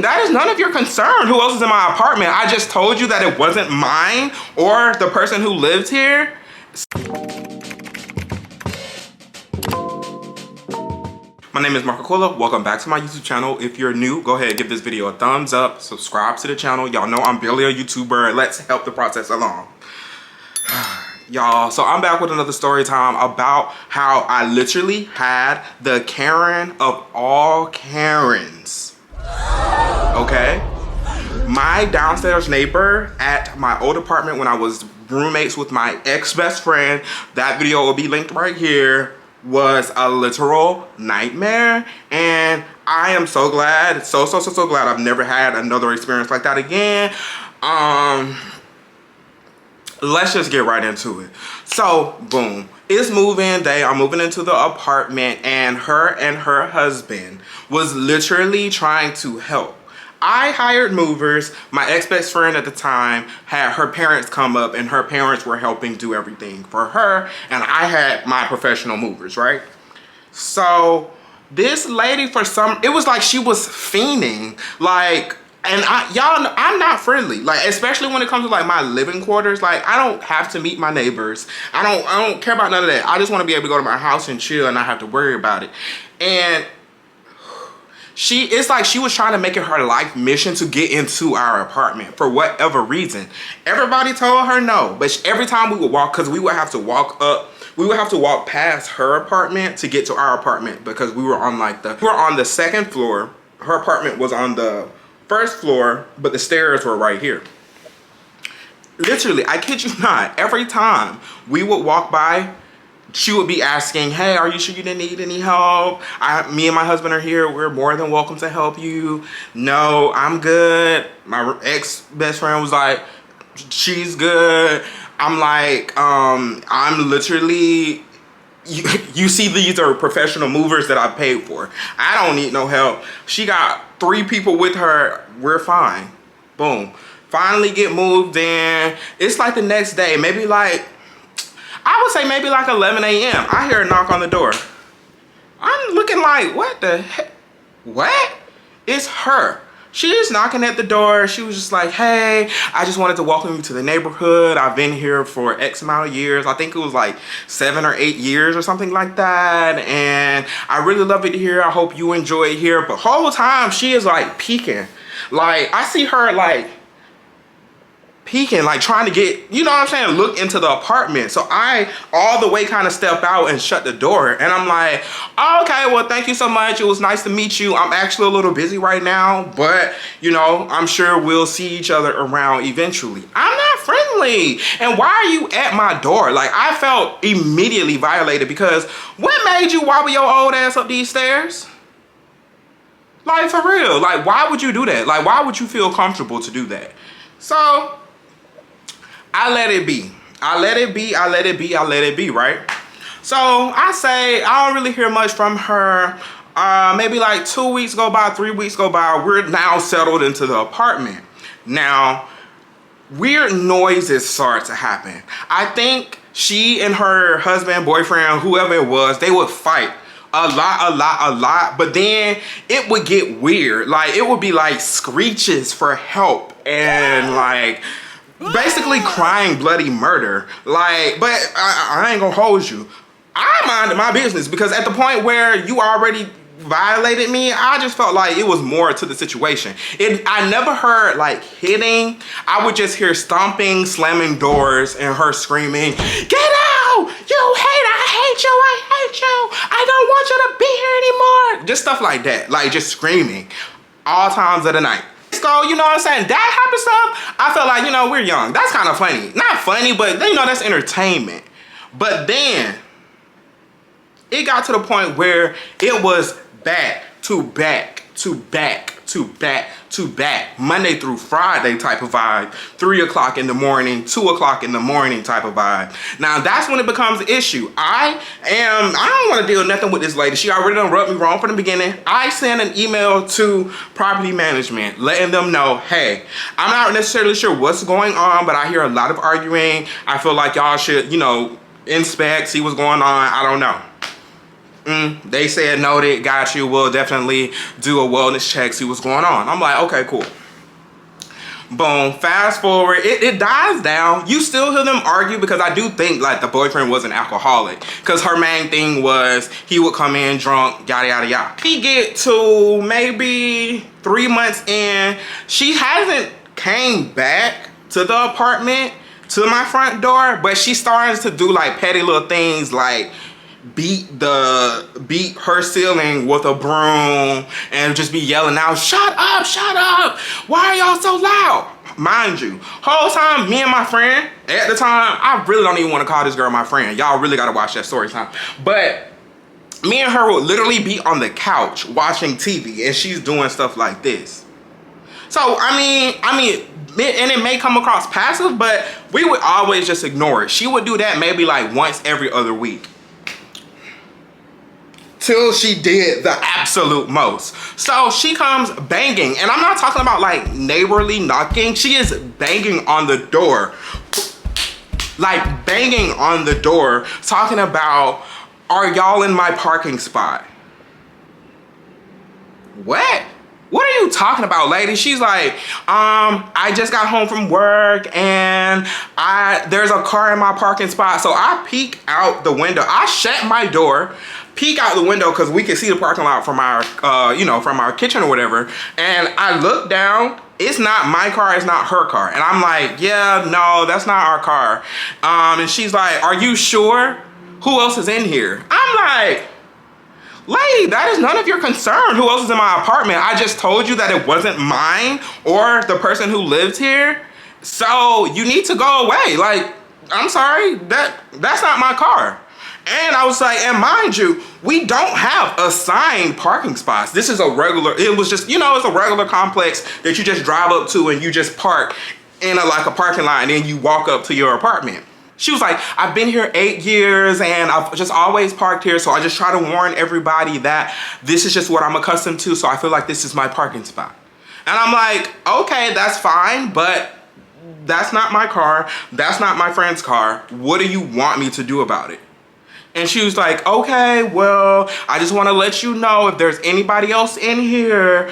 That is none of your concern who else is in my apartment. I just told you that it wasn't mine or the person who lives here. My name is Markauquila. Welcome back to my YouTube channel. If you're new, go ahead and give this video a thumbs up. Subscribe to the channel. Y'all know I'm barely a YouTuber. Let's help the process along. Y'all, so I'm back with another story time about how I literally had the Karen of all Karens. Okay? My downstairs neighbor at my old apartment when I was roommates with my ex-best friend, that video will be linked right here, was a literal nightmare. And I am so glad, so glad I've never had another experience like that again. Let's just get right into it. So, boom. It's move-in day. I'm moving into the apartment, and her husband was literally trying to help. I hired movers. My ex-best friend at the time had her parents come up, and her parents were helping do everything for her, and I had my professional movers, right? So this lady, it was like she was fiending, like, and y'all, I'm not friendly, like, especially when it comes to like my living quarters. Like, I don't have to meet my neighbors. I don't care about none of that. I just want to be able to go to my house and chill and not have to worry about it. And it's like she was trying to make it her life mission to get into our apartment for whatever reason. Everybody told her no, but every time we would walk, because we would have to walk past her apartment to get to our apartment, because we were on the second floor. Her apartment was on the first floor, but the stairs were right here. Literally, I kid you not, every time we would walk by, she would be asking, hey, are you sure you didn't need any help? Me and my husband are here. We're more than welcome to help you. No, I'm good. My ex-best friend was like, she's good. I'm like, I'm literally, you see, these are professional movers that I paid for. I don't need no help. She got 3 people with her. We're fine. Boom. Finally get moved in. It's like the next day, I would say maybe like 11 a.m. I hear a knock on the door. I'm looking like, what the heck? What? It's her. She is knocking at the door. She was just like, hey, I just wanted to welcome you to the neighborhood. I've been here for X amount of years. I think it was like 7 or 8 years or something like that. And I really love it here. I hope you enjoy it here. But whole time she is like peeking. Like, I see her like peeking, like trying to get, you know what I'm saying, look into the apartment. So I all the way kind of step out and shut the door, and I'm like, oh, okay, well, thank you so much. It was nice to meet you. I'm actually a little busy right now, but you know, I'm sure we'll see each other around eventually. I'm not friendly. And why are you at my door? Like, I felt immediately violated, because what made you wobble your old ass up these stairs? Like, for real, like, why would you do that? Like, why would you feel comfortable to do that? So I let it be. I let it be, right? So I say, I don't really hear much from her. Maybe like 2 weeks go by, 3 weeks go by. We're now settled into the apartment. Now, weird noises start to happen. I think she and her husband, boyfriend, whoever it was, they would fight a lot, but then it would get weird. Like, it would be like screeches for help and like basically crying bloody murder. Like, but I ain't gonna hold you. I minded my business, because at the point where you already violated me, I just felt like it was more to the situation. I never heard like hitting. I would just hear stomping, slamming doors, and her screaming, get out! You hater! I hate you! I hate you! I don't want you to be here anymore! Just stuff like that. Like, just screaming all times of the night. So, you know what I'm saying, that type of stuff, I felt like, you know, we're young. That's kind of funny. Not funny, but, you know, that's entertainment. But then it got to the point where it was back to back to back to back to back, Monday through Friday type of vibe, 3 o'clock in the morning, 2 o'clock in the morning type of vibe. Now that's when it becomes an issue. I don't want to deal nothing with this lady. She already done rubbed me wrong from the beginning. I sent an email to property management letting them know, hey, I'm not necessarily sure what's going on, but I hear a lot of arguing. I feel like y'all should, you know, inspect, see what's going on. I don't know. They said noted, got you, we'll definitely do a wellness check, see what's going on. I'm like, okay, cool. Boom, fast forward, it dies down. You still hear them argue because I do think like the boyfriend was an alcoholic, because her main thing was he would come in drunk, yada yada yada. He get to maybe 3 months in, she hasn't came back to the apartment, to my front door, but she starts to do like petty little things like beat her ceiling with a broom and just be yelling out, shut up, why are y'all so loud? Mind you, whole time me and my friend at the time, I really don't even want to call this girl my friend, y'all really gotta watch that story time, but me and her would literally be on the couch watching TV and she's doing stuff like this. So I mean and it may come across passive, but we would always just ignore it. She would do that maybe like once every other week, till she did the absolute most. So she comes banging, and I'm not talking about like neighborly knocking. She is banging on the door, like banging on the door, talking about, are y'all in my parking spot? What are you talking about, lady? She's like, I just got home from work and there's a car in my parking spot. So I peek out the window. I shut my door, peek out the window because we can see the parking lot from our, from our kitchen or whatever. And I look down. It's not my car, it's not her car. And I'm like, yeah, no, that's not our car. And she's like, are you sure? Who else is in here? I'm like, lady, that is none of your concern who else is in my apartment. I just told you that it wasn't mine or the person who lived here. So you need to go away. Like, I'm sorry, that's not my car. And I was like, and mind you, we don't have assigned parking spots. This is a regular, it was just, it's a regular complex that you just drive up to and you just park in a parking lot and then you walk up to your apartment. She was like, I've been here 8 years and I've just always parked here. So I just try to warn everybody that this is just what I'm accustomed to. So I feel like this is my parking spot. And I'm like, okay, that's fine, but that's not my car. That's not my friend's car. What do you want me to do about it? And she was like, okay, well, I just want to let you know if there's anybody else in here,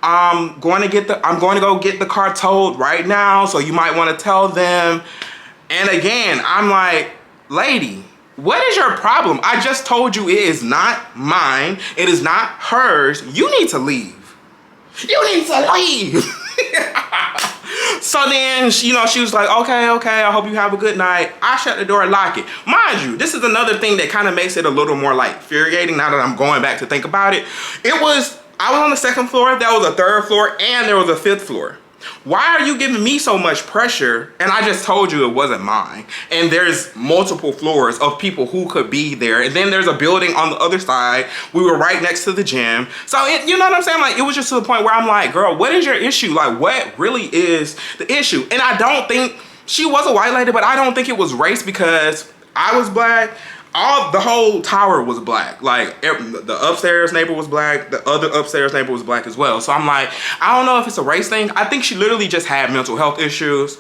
I'm going to go get the car towed right now. So you might want to tell them. And again, I'm like, lady, what is your problem? I just told you it is not mine. It is not hers. You need to leave. You need to leave. So then, she was like, okay, I hope you have a good night. I shut the door and lock it. Mind you, this is another thing that kind of makes it a little more like infuriating now that I'm going back to think about it. I was on the 2nd floor, there was a 3rd floor, and there was a 5th floor. Why are you giving me so much pressure? And I just told you it wasn't mine. And there's multiple floors of people who could be there. And then there's a building on the other side. We were right next to the gym. So, you know what I'm saying? Like, it was just to the point where I'm like, girl, what is your issue? Like, what really is the issue? And I don't think, she was a white lady, but I don't think it was race because I was black. The whole tower was black. Like the upstairs neighbor was black, the other upstairs neighbor was black as well. So I'm like, I don't know if it's a race thing. I think she literally just had mental health issues.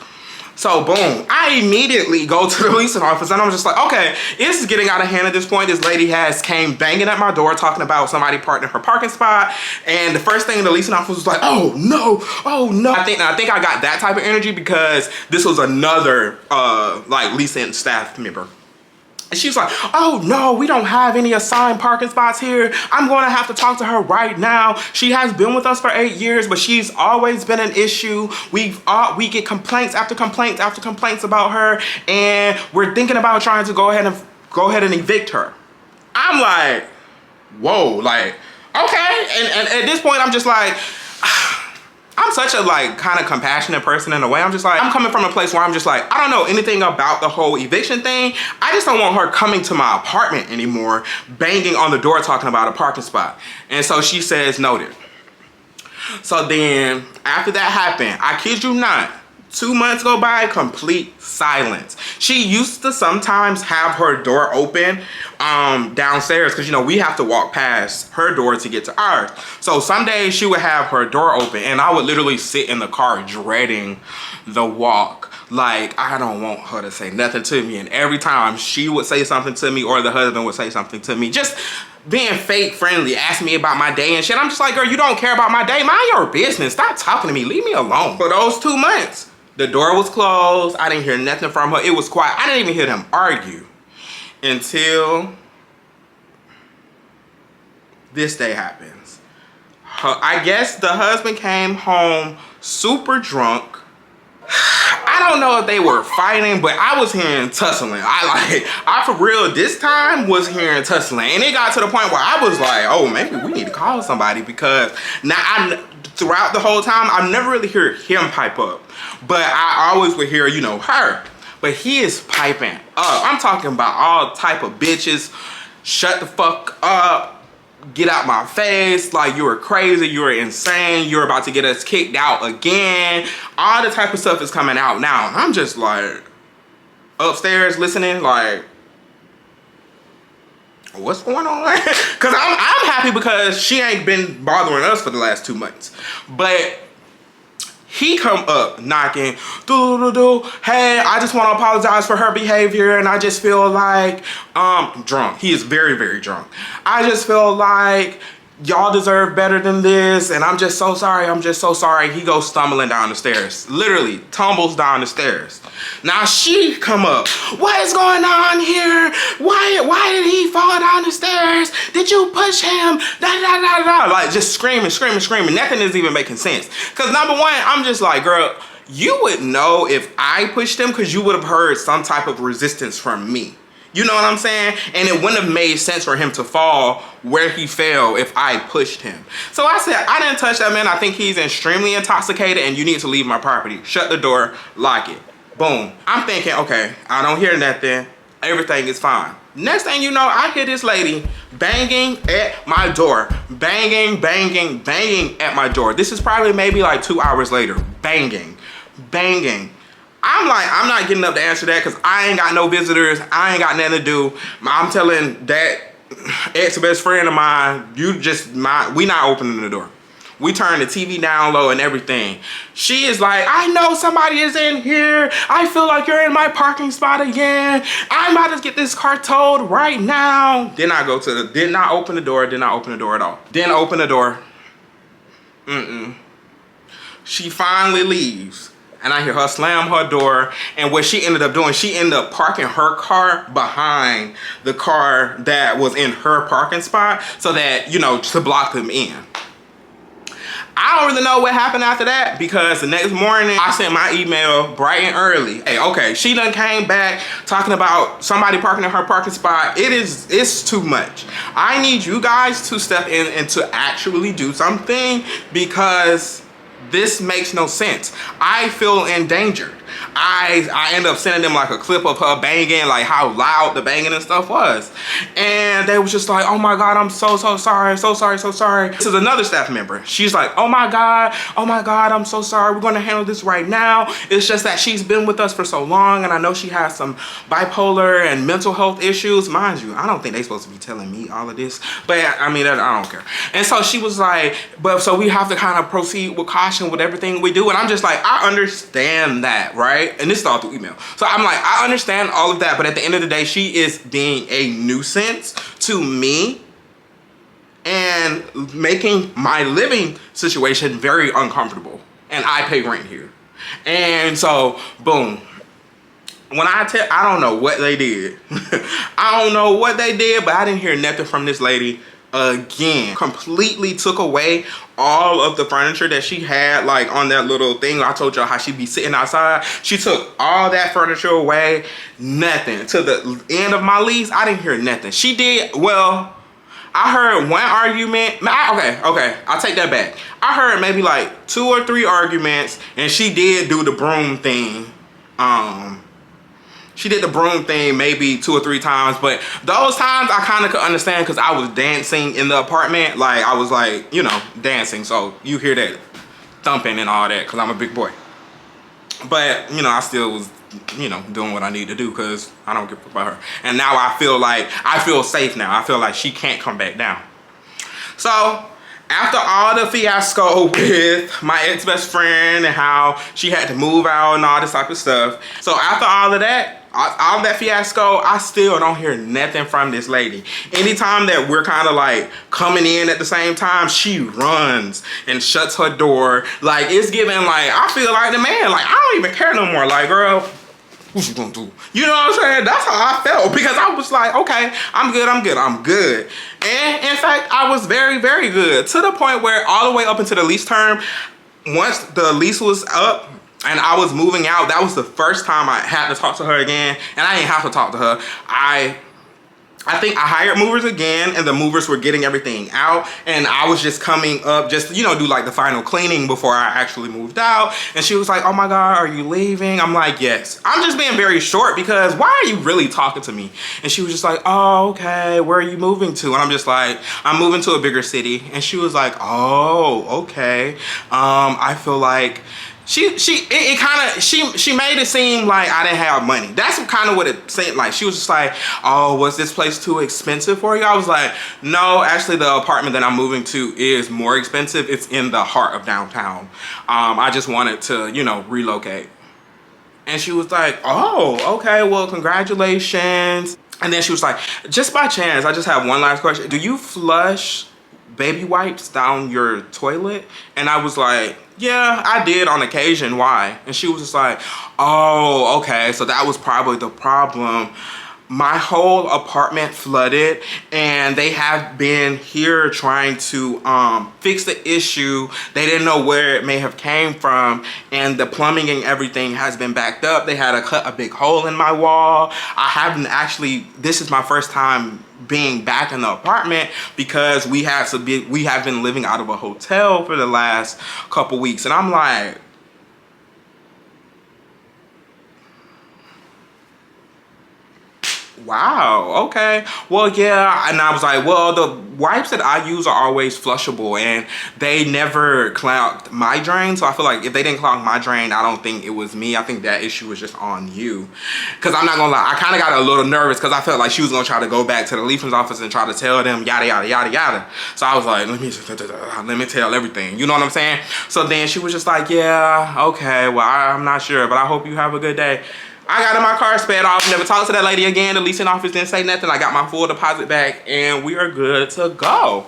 So boom, I immediately go to the leasing office and I'm just like, okay, this is getting out of hand at this point. This lady came banging at my door talking about somebody parked in her parking spot. And the first thing the leasing office was like, oh no. I think I got that type of energy because this was another leasing staff member. And she was like, oh no, we don't have any assigned parking spots here. I'm going to have to talk to her right now. She has been with us for 8 years, but she's always been an issue. We get complaints after complaints after complaints about her, and we're thinking about trying to go ahead and evict her. I'm like, whoa, like, okay. And at this point, I'm just like, I'm such a kind of compassionate person in a way. I'm just like, I'm coming from a place where I'm just like, I don't know anything about the whole eviction thing. I just don't want her coming to my apartment anymore, banging on the door talking about a parking spot. And so she says, noted. So then after that happened, I kid you not, 2 months go by, complete silence. She used to sometimes have her door open downstairs because, we have to walk past her door to get to ours. So some days she would have her door open and I would literally sit in the car dreading the walk. Like, I don't want her to say nothing to me. And every time she would say something to me or the husband would say something to me, just being fake friendly, asking me about my day and shit. I'm just like, girl, you don't care about my day? Mind your business. Stop talking to me. Leave me alone. For those 2 months, the door was closed. I didn't hear nothing from her. It was quiet. I didn't even hear them argue until this day happens. I guess the husband came home super drunk. I don't know if they were fighting, but I was hearing tussling. I for real this time was hearing tussling, and it got to the point where I was like, oh, maybe we need to call somebody, because now throughout the whole time I never really heard him pipe up, but I always would hear, you know, her. But he is piping up. I'm talking about all type of bitches. Shut the fuck up. Get out my face, like you were crazy, you were insane, you're about to get us kicked out again. All the type of stuff is coming out now. And I'm just like upstairs listening, like, what's going on? Cause I'm happy because she ain't been bothering us for the last 2 months. But he come up knocking, hey, I just want to apologize for her behavior, and I just feel like, drunk. He is very, very drunk. I just feel like y'all deserve better than this, and I'm just so sorry, I'm just so sorry. He goes stumbling down the stairs, literally tumbles down the stairs. Now she come up, what is going on here? Why did he fall down the stairs? Did you push him? Like just screaming. Nothing is even making sense. Cause number one, I'm just like, girl, you would know if I pushed him, because you would have heard some type of resistance from me. You know what I'm saying? And it wouldn't have made sense for him to fall where he fell if I pushed him. So I said, I didn't touch that man. I think he's extremely intoxicated and you need to leave my property. Shut the door, lock it. Boom. I'm thinking, okay, I don't hear nothing. Everything is fine. Next thing you know, I hear this lady banging at my door. Banging at my door. This is probably maybe like 2 hours later. Banging. I'm like, I'm not getting up to answer that because I ain't got no visitors. I ain't got nothing to do. I'm telling that ex-best friend of mine, we not opening the door. We turn the TV down low and everything. She is like, I know somebody is in here. I feel like you're in my parking spot again. I'm about to get this car towed right now. Did not open the door at all. Didn't open the door. She finally leaves. And I hear her slam her door, and what she ended up doing, she ended up parking her car behind the car that was in her parking spot so that, you know, to block them in. I don't really know what happened after that, because the next morning I sent my email bright and early. Hey, okay, she done came back talking about somebody parking in her parking spot. It's too much. I need you guys to step in and to actually do something, because this makes no sense. I feel endangered. I end up sending them like a clip of her banging, like how loud the banging and stuff was. And they was just like, oh my God, I'm so sorry. This is another staff member. She's like, oh my God, I'm so sorry. We're gonna handle this right now. It's just that she's been with us for so long, and I know she has some bipolar and mental health issues. Mind you, I don't think they're supposed to be telling me all of this, but I mean, I don't care. And so she was like, so we have to kind of proceed with caution with everything we do. And I'm just like, I understand that, right? And this is all through email. So I'm like, I understand all of that, but at the end of the day, she is being a nuisance to me and making my living situation very uncomfortable. And I pay rent here. And so, boom. When I don't know what they did. I don't know what they did, but I didn't hear nothing from this lady again. Completely took away all of the furniture that she had, like on that little thing I told y'all how she'd be sitting outside. She took all that furniture away. Nothing. To the end of my lease, I didn't hear nothing. She did, well, I heard one argument. Okay, I'll take that back. I heard maybe like 2 or 3 arguments, and she did do the broom thing. She did the broom thing maybe 2 or 3 times, but those times I kind of could understand because I was dancing in the apartment. Like, I was like, you know, dancing. So you hear that thumping and all that because I'm a big boy. But, you know, I still was, you know, doing what I need to do because I don't give a fuck about her. And now I feel safe now. I feel like she can't come back down. So after all the fiasco with my ex-best friend and how she had to move out and all this type of stuff. So after all of that, all that fiasco, I still don't hear nothing from this lady. Anytime that we're kind of like coming in at the same time, she runs and shuts her door. Like, it's giving, like, I feel like the man, like, I don't even care no more. Like, girl, what you gonna do? You know what I'm saying? That's how I felt, because I was like, okay, I'm good. And in fact, I was very, very good, to the point where all the way up into the lease term, once the lease was up and I was moving out, that was the first time I had to talk to her again. And I didn't have to talk to her. I think I hired movers again, and the movers were getting everything out, and I was just coming up just to, you know, do like the final cleaning before I actually moved out. And she was like, oh my God, are you leaving? I'm like, yes. I'm just being very short, because why are you really talking to me? And she was just like, oh, okay, where are you moving to? And I'm just like, I'm moving to a bigger city. And she was like, oh, okay. I feel like she made it seem like I didn't have money. That's kind of what it seemed like. She was just like, oh, was this place too expensive for you? I was like, no, actually the apartment that I'm moving to is more expensive. It's in the heart of downtown. I just wanted to, you know, relocate. And she was like, oh, okay, well, congratulations. And then she was like, just by chance, I just have one last question. Do you flush baby wipes down your toilet? And I was like, yeah, I did on occasion. Why? And she was just like, oh, okay, so that was probably the problem. My whole apartment flooded, and they have been here trying to fix the issue. They didn't know where it may have came from, and the plumbing and everything has been backed up. They had to cut a big hole in my wall. I haven't actually, this is my first time being back in the apartment, because we have been living out of a hotel for the last couple weeks. And I'm like, wow, okay, well, yeah. And I was like, well, the wipes that I use are always flushable, and they never clogged my drain. So I feel like if they didn't clog my drain, I don't think it was me. I think that issue was just on you. Because I'm not gonna lie, I kind of got a little nervous, because I felt like she was gonna try to go back to the leasing office and try to tell them yada yada yada yada. So I was like, let me tell everything, you know what I'm saying? So then she was just like, yeah, okay, well, I'm not sure, but I hope you have a good day. I got in my car, sped off, never talked to that lady again. The leasing office didn't say nothing. I got my full deposit back, and we are good to go.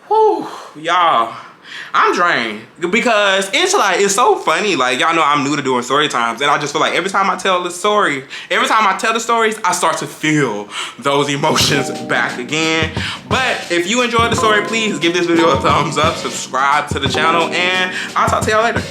Whew, y'all, I'm drained, because it's like, it's so funny. Like, y'all know I'm new to doing story times, and I just feel like every time I tell the stories, I start to feel those emotions back again. But if you enjoyed the story, please give this video a thumbs up, subscribe to the channel, and I'll talk to y'all later.